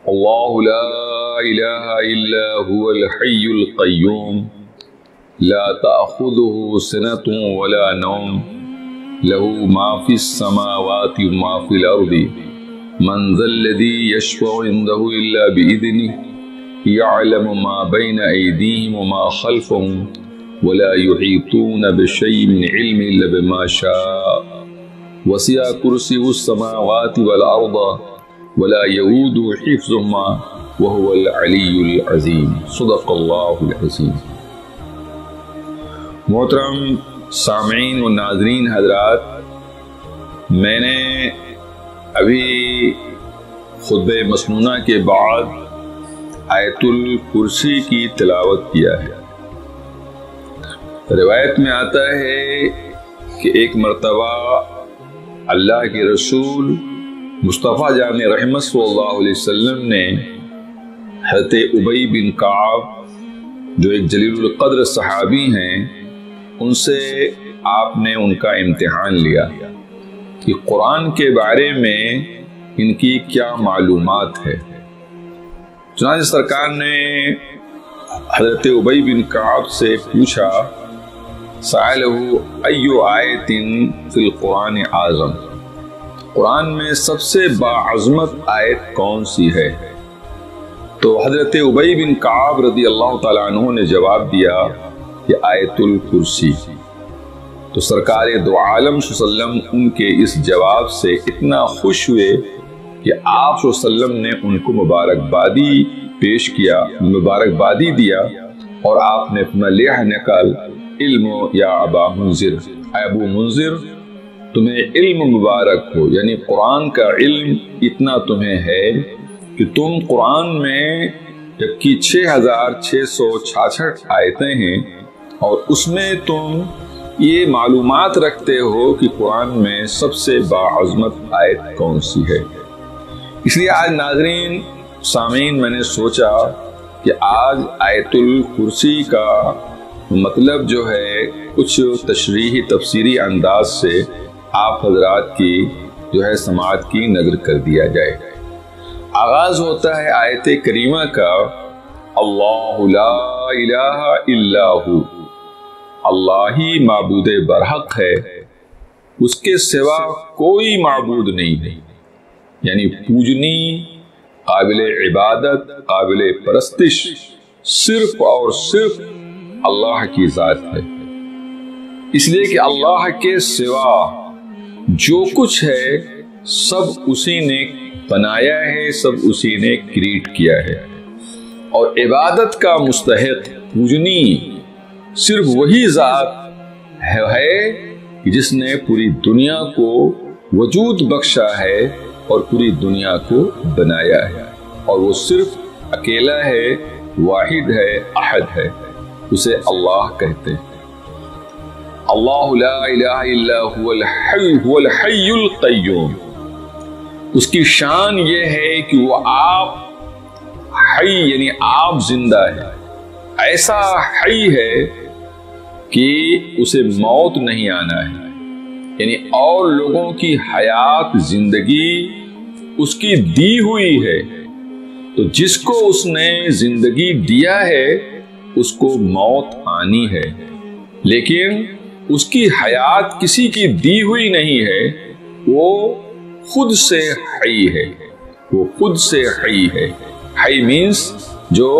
اللہ لا الہ الا هو الحی القیوم لا تأخذه سنة ولا نوم له ما في السماوات وما في الأرض من ذا الذي يشفع عنده إلا بإذنه يعلم ما بين أيديهم وما خلفهم ولا يحيطون بشيء من علم إلا بما شاء وسع كرسيه السماوات والأرض ولا يؤوده حفظهما وهو العلي العظيم صدق الله العظيم۔ محترم سامعین و ناظرین حضرات، میں نے ابھی خطبہ مسنونہ کے بعد آیت الکرسی کی تلاوت کیا ہے۔ روایت میں آتا ہے کہ ایک مرتبہ اللہ کے رسول مصطفیٰ جان رحمت صلی اللہ علیہ وسلم نے حضرت ابی بن کعب جو ایک جلیل القدر صحابی ہیں ان سے آپ نے ان کا امتحان لیا کہ قرآن کے بارے میں ان کی کیا معلومات ہے۔ چنانچہ سرکار نے حضرت ابی بن کعب سے پوچھا، سألہ ایو آیت فی القرآن اعظم، قرآن میں سب سے باعظمت آیت کون سی ہے؟ تو حضرت ابی بن کعب رضی اللہ تعالیٰ عنہ نے جواب دیا کہ آیت الکرسی۔ تو سرکار دو عالم صلی اللہ علیہ وسلم ان کے اس جواب سے اتنا خوش ہوئے کہ آپ صلی اللہ علیہ وسلم نے ان کو مبارکبادی پیش کیا، مبارکبادی دیا، اور آپ نے اپنا لوح نکال، علم یا ابا منذر، اے ابو منذر تمہیں علم مبارک ہو، یعنی قرآن کا علم اتنا تمہیں ہے کہ تم قرآن میں جبکہ 6666 آیتیں ہیں اور اس میں تم یہ معلومات رکھتے ہو کہ قرآن میں سب سے باعظمت آیت کون سی ہے۔ اس لیے آج ناظرین سامعین میں نے سوچا کہ آج آیت الکرسی کا مطلب جو ہے کچھ تشریحی تفسیری انداز سے آپ حضرات کی جو ہے سماعت کی نظر کر دیا جائے۔ آغاز ہوتا ہے آیت کریمہ کا، اللہ لا الہ الا ہو، اللہ ہی معبود برحق ہے، اس کے سوا کوئی معبود نہیں ہے، یعنی پوجنی، قابل عبادت، قابل پرستش صرف اور صرف اللہ کی ذات ہے۔ اس لیے کہ اللہ کے سوا جو کچھ ہے سب اسی نے بنایا ہے، سب اسی نے کریٹ کیا ہے، اور عبادت کا مستحق پوجنی صرف وہی ذات ہے جس نے پوری دنیا کو وجود بخشا ہے اور پوری دنیا کو بنایا ہے، اور وہ صرف اکیلا ہے، واحد ہے، احد ہے، اسے اللہ کہتے ہیں۔ اللہ لا الہ الا هو الحی القیوم، اس کی شان یہ ہے کہ وہ آپ حی یعنی آپ زندہ ہے، ایسا حی ہے کہ اسے موت نہیں آنا ہے، یعنی اور لوگوں کی حیات زندگی اس کی دی ہوئی ہے، تو جس کو اس نے زندگی دیا ہے اس کو موت آنی ہے، لیکن اس کی حیات کسی کی دی ہوئی نہیں ہے، وہ خود سے حی ہے، وہ خود سے حی ہے۔ حی مینس جو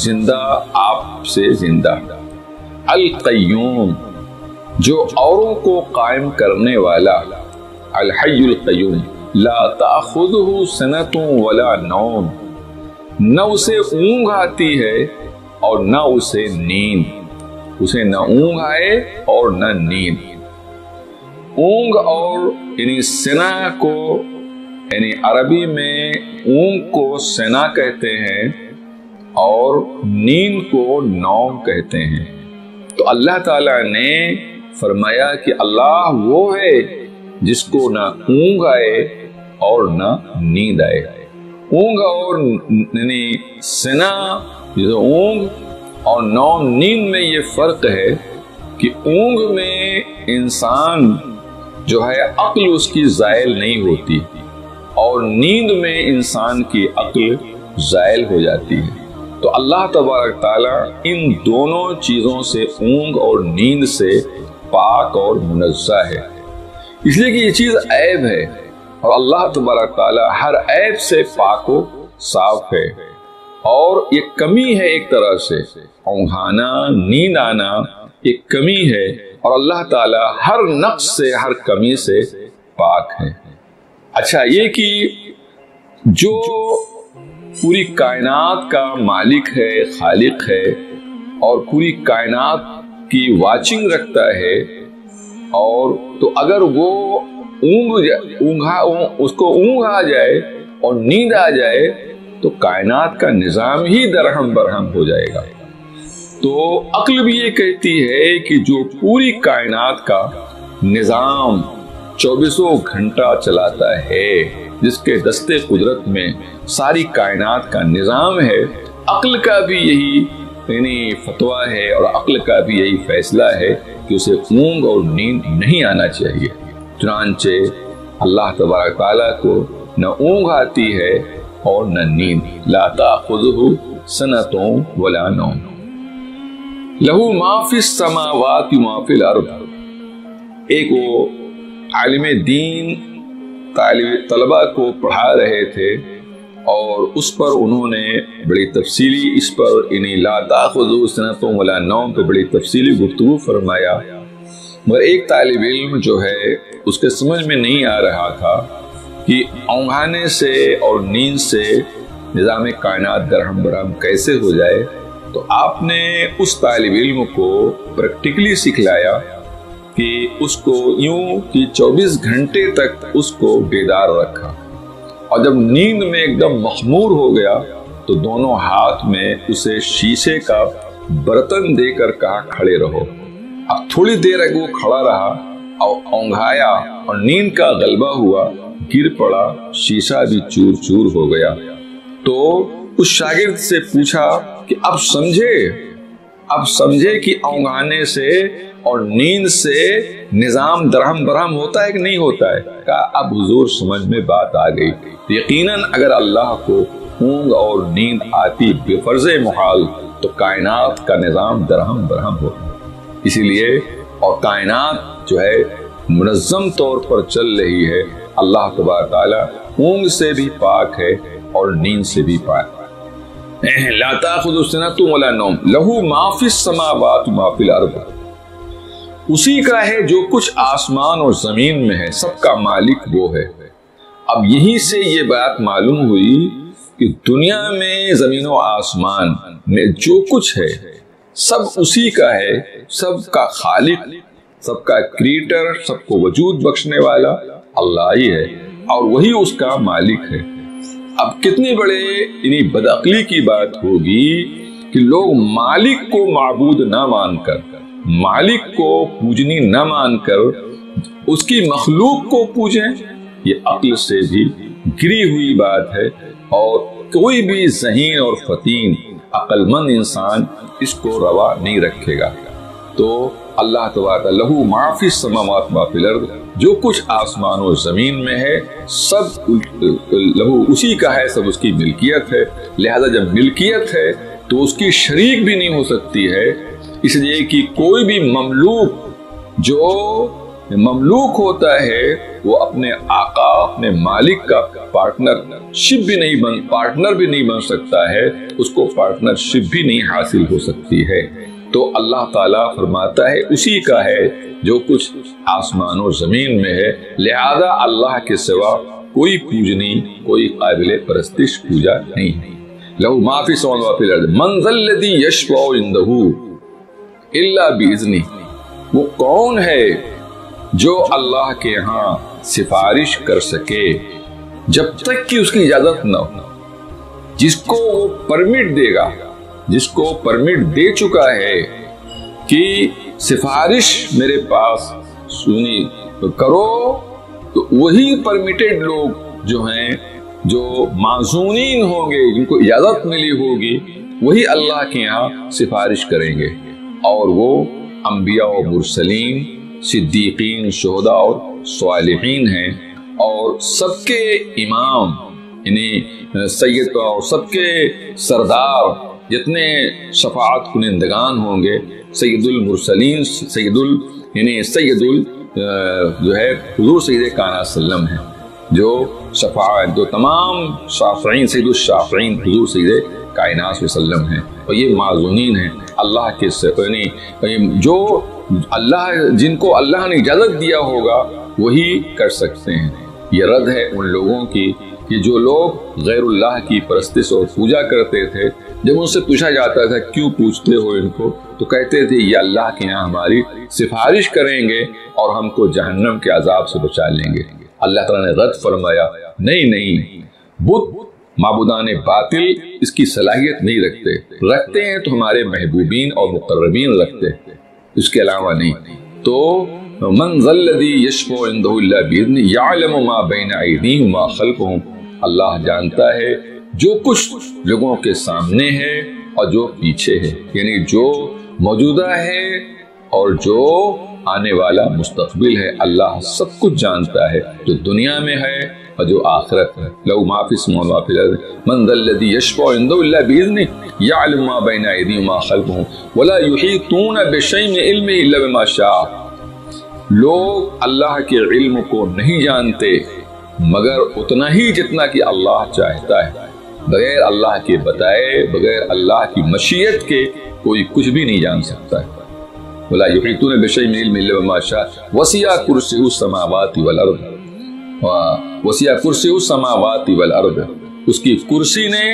زندہ، آپ سے زندہ۔ القیوم جو اوروں کو قائم کرنے والا، الحی القیوم لا تأخذہ سنۃ ولا نوم، نہ اسے اونگ آتی ہے اور نہ اسے نیند، اسے نہ اونگ آئے اور نہ نیند۔ اونگ اور یعنی سنا کو یعنی عربی میں اونگ کو سنا کہتے ہیں اور نیند کو نوم کہتے ہیں۔ تو اللہ تعالیٰ نے فرمایا کہ اللہ وہ ہے جس کو نہ اونگ آئے اور نہ نیند آئے۔ اونگ اور یعنی سنا، اونگ اور نوم نیند میں یہ فرق ہے کہ اونگ میں انسان جو ہے عقل اس کی زائل نہیں ہوتی، اور نیند میں انسان کی عقل زائل ہو جاتی ہے۔ تو اللہ تبارک تعالیٰ ان دونوں چیزوں سے، اونگ اور نیند سے پاک اور منزہ ہے، اس لیے کہ یہ چیز عیب ہے، اور اللہ تبارک تعالیٰ ہر عیب سے پاک و صاف ہے، اور یہ کمی ہے ایک طرح سے، اونگھانا، نیند آنا ایک کمی ہے، اور اللہ تعالیٰ ہر نقص سے، ہر کمی سے پاک ہے۔ اچھا، یہ کہ جو پوری کائنات کا مالک ہے، خالق ہے، اور پوری کائنات کی واچنگ رکھتا ہے، اور تو اگر وہ اس کو اونگ آ جائے اور نیند آ جائے تو کائنات کا نظام ہی درہم برہم ہو جائے گا۔ تو عقل بھی یہ کہتی ہے کہ جو پوری کائنات کا نظام 24 گھنٹہ چلاتا ہے، جس کے دستے قدرت میں ساری کائنات کا نظام ہے، عقل کا بھی یہی فتویٰ ہے، اور عقل کا بھی یہی فیصلہ ہے کہ اسے اونگ اور نیند نہیں آنا چاہیے۔ چنانچہ اللہ تبارک تعالیٰ کو نہ اونگ آتی ہے اور نہ نیند، لا تأخذہ سنۃ ولا نوم، لہ ما فی السماوات وما فی الارض۔ ایک وہ عالم دین طلبہ کو پڑھا رہے تھے، اور اس پر انہوں نے بڑی تفصیلی، اس پر لا تأخذہ سنۃ ولا نوم پہ بڑی تفصیلی گفتگو فرمایا، مگر ایک طالب علم جو ہے اس کے سمجھ میں نہیں آ رہا تھا کہ اونگھانے سے اور نیند سے نظام کائنات درہم برہم کیسے ہو جائے۔ تو آپ نے اس طالب علم کو پریکٹیکلی سکھلایا کہ اس کو یوں کہ 24 گھنٹے تک اس کو بیدار رکھا، اور جب نیند میں ایک دم مخمور ہو گیا تو دونوں ہاتھ میں اسے شیشے کا برتن دے کر کہا کھڑے رہو۔ اب تھوڑی دیر وہ کھڑا رہا اور اونگھایا، اور نیند کا غلبہ ہوا، گر پڑا، شیشہ بھی چور چور ہو گیا۔ تو اس شاگرد سے پوچھا کہ اب سمجھے کہ اونگھانے سے اور نیند سے نظام درہم برہم ہوتا ہے کہ نہیں ہوتا ہے؟ کہا اب حضور سمجھ میں بات آ گئی۔ یقیناً اگر اللہ کو اونگ اور نیند آتی بفرض محال تو کائنات کا نظام درہم برہم ہوتا، اسی لیے اور کائنات جو ہے منظم طور پر چل رہی ہے۔ اللہ تبارک تعالیٰ اونگ سے بھی پاک ہے اور نیند سے بھی پاک ہے۔ لا تأخذہ سنۃ ولا نوم، لہ ما فی السماوات وما فی الارض، اسی کا ہے جو کچھ آسمان اور زمین میں ہے، سب کا مالک وہ ہے۔ اب یہیں سے یہ بات معلوم ہوئی کہ دنیا میں زمین و آسمان میں جو کچھ ہے سب اسی کا ہے، سب کا خالق، سب کا کریٹر، سب کو وجود بخشنے والا اللہ ہی ہے، اور وہی اس کا مالک ہے۔ اب کتنی بڑے بدعقلی کی بات ہوگی کہ لوگ مالک کو معبود نہ مان کر، مالک کو پوجنی نہ مان کر اس کی مخلوق کو پوجیں، یہ عقل سے بھی گری ہوئی بات ہے، اور کوئی بھی ذہین اور فطین عقل مند انسان اس کو روا نہیں رکھے گا۔ تو اللہ تبارک لہ ما فی السماوات وما فی الارض، جو کچھ آسمان و زمین میں ہے سب لہو اسی کا ہے، سب اس کی ملکیت ہے، لہذا جب ملکیت ہے تو اس کی شریک بھی نہیں ہو سکتی ہے، اس لیے کہ کوئی بھی مملوک جو مملوک ہوتا ہے وہ اپنے آقا، اپنے مالک کا پارٹنر بھی نہیں بن سکتا ہے، اس کو پارٹنرشپ بھی نہیں حاصل ہو سکتی ہے۔ تو اللہ تعالیٰ فرماتا ہے اسی کا ہے جو کچھ آسمان و زمین میں ہے، لہذا اللہ کے سوا کوئی پوجنی، کوئی قابل پرستش پوجا نہیں ہے۔ لہ ما فی السماوات وما فی الارض من ذا الذی یشفع عنده الا باذنہ، وہ کون ہے جو اللہ کے ہاں سفارش کر سکے جب تک کہ اس کی اجازت نہ ہو، جس کو وہ پرمٹ دے گا، جس کو پرمٹ دے چکا ہے کہ سفارش میرے پاس سنی کرو، تو وہی پرمیٹڈ لوگ جو ہیں، جو معزونین ہوں گے، جن کو اجازت ملی ہوگی، وہی اللہ کے یہاں سفارش کریں گے، اور وہ انبیاء و مرسلین، صدیقین، شہداء اور صالحین ہیں، اور سب کے امام یعنی سید اور سب کے سردار جتنے شفاعت کنندگان ہوں گے، سید المرسلین، یعنی سید جو ہے حضور سید کائنات وسلم ہیں، جو شفاعت، جو تمام شافعین، سید الشافعین حضور سید کائنات وسلم ہیں، اور یہ معزونین ہیں اللہ کے، یعنی جو اللہ، جن کو اللہ نے اجازت دیا ہوگا وہی کر سکتے ہیں۔ یہ رد ہے ان لوگوں کی کہ جو لوگ غیر اللہ کی پرستش اور پوجا کرتے تھے، جب ان سے پوچھا جاتا تھا کیوں پوچھتے ہو ان کو، تو کہتے تھے یہ اللہ کے یہاں ہماری سفارش کریں گے اور ہم کو جہنم کے عذاب سے بچا لیں گے۔ اللہ تعالیٰ نے رد فرمایا، نہیں، بت معبودان باطل اس کی صلاحیت نہیں رکھتے ہیں تو ہمارے محبوبین اور مقربین رکھتے ہیں، اس کے علاوہ نہیں۔ تو من ذا الذی یشفع عنده الا باذنہ یعلم ما بین ایدیہم وما خلفہم، اللہ جانتا ہے جو کچھ لوگوں کے سامنے ہے اور جو پیچھے ہے، یعنی جو موجودہ ہے اور جو آنے والا مستقبل ہے، اللہ سب کچھ جانتا ہے، جو دنیا میں ہے اور جو آخرت ہے۔ لو ما فی السماء وما فی الارض من ذا الذی یشفع عنده الا باذنہ یعلم ما بین ایدیہم وما خلفہم ولا یحیطون بشیء من علمہ الا بما شاء۔ لوگ اللہ کے علم کو نہیں جانتے مگر اتنا ہی جتنا کہ اللہ چاہتا ہے، بغیر اللہ کے بتائے، بغیر اللہ کی مشیت کے کوئی کچھ بھی نہیں جان سکتا ہے۔ ولا یحیطون بشیء من علمہ الا بما شاء وسع کرسیہ السماوات والارض، وسع کرسیہ السماوات والارض، اس کی کرسی نے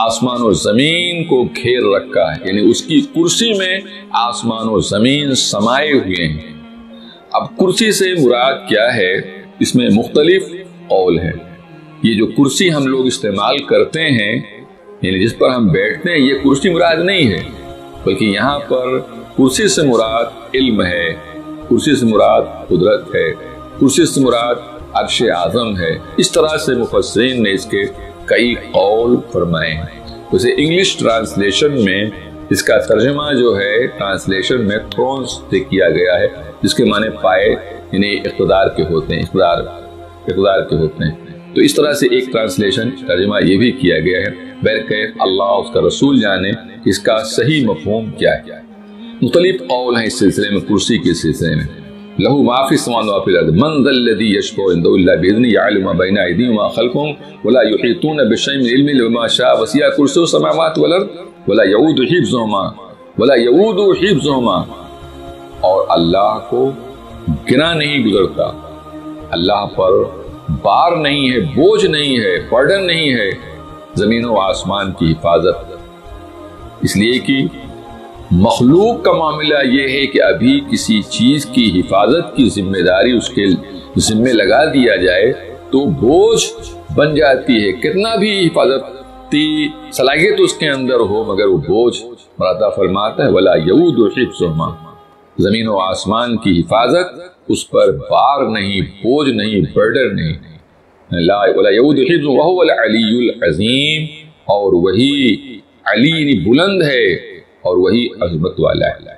آسمان و زمین کو گھیر رکھا ہے، یعنی اس کی کرسی میں آسمان و زمین سمائے ہوئے ہیں۔ اب کرسی سے مراد کیا ہے، اس میں مختلف قول ہے۔ یہ جو کرسی ہم لوگ استعمال کرتے ہیں، یعنی جس پر ہم بیٹھتے ہیں، یہ کرسی مراد نہیں ہے، بلکہ یہاں پر کرسی سے مراد علم ہے، کرسی سے مراد قدرت ہے، کرسی سے مراد عرش اعظم ہے۔ اس طرح سے مفسرین نے اس کے کئی قول فرمائے ہیں۔ ویسے انگلش ٹرانسلیشن میں اس کا ترجمہ جو ہے ٹرانسلیشن میں تھرونز سے کیا گیا ہے، جس کے معنی پائے، یعنی اقتدار کے ہوتے ہیں، اقتدار کے ہوتے ہیں۔ تو اس طرح سے ایک ٹرانسلیشن ترجمہ یہ بھی کیا گیا ہے، بہرکیف اللہ اس کا رسول جانے اس کا صحیح مفہوم کیا ہے۔ مختلف قول ہیں اس سلسلے میں، کرسی کے سلسلے میں۔ لہو ما فی السماوات وما فی الارض من ذا الذی یشفع عنده الا باذنہ یعلم ما بین ایدیہم وما خلفہم ولا یحیطون بشیء من علمہ الا بما شاء وسع کرسیہ السماوات والارض ولا یعود حفظہما، اور اللہ کو گنا نہیں گزرتا، اللہ پر بار نہیں ہے، بوجھ نہیں ہے، برڈن نہیں ہے زمین و آسمان کی حفاظت، اس لیے کہ مخلوق کا معاملہ یہ ہے کہ ابھی کسی چیز کی حفاظت کی ذمہ داری اس کے ذمہ لگا دیا جائے تو بوجھ بن جاتی ہے، کتنا بھی حفاظتی صلاحیت اس کے اندر ہو مگر وہ بوجھ مرادہ فرماتا ہے۔ ولا یعود حفظہما، زمین و آسمان کی حفاظت اس پر بار نہیں، بوجھ نہیں، برڈن نہیں۔ ولا یعود حفظہما وہو العلی العظیم، اور وہی علی بلند ہے اور وہی عظمت والا ہے۔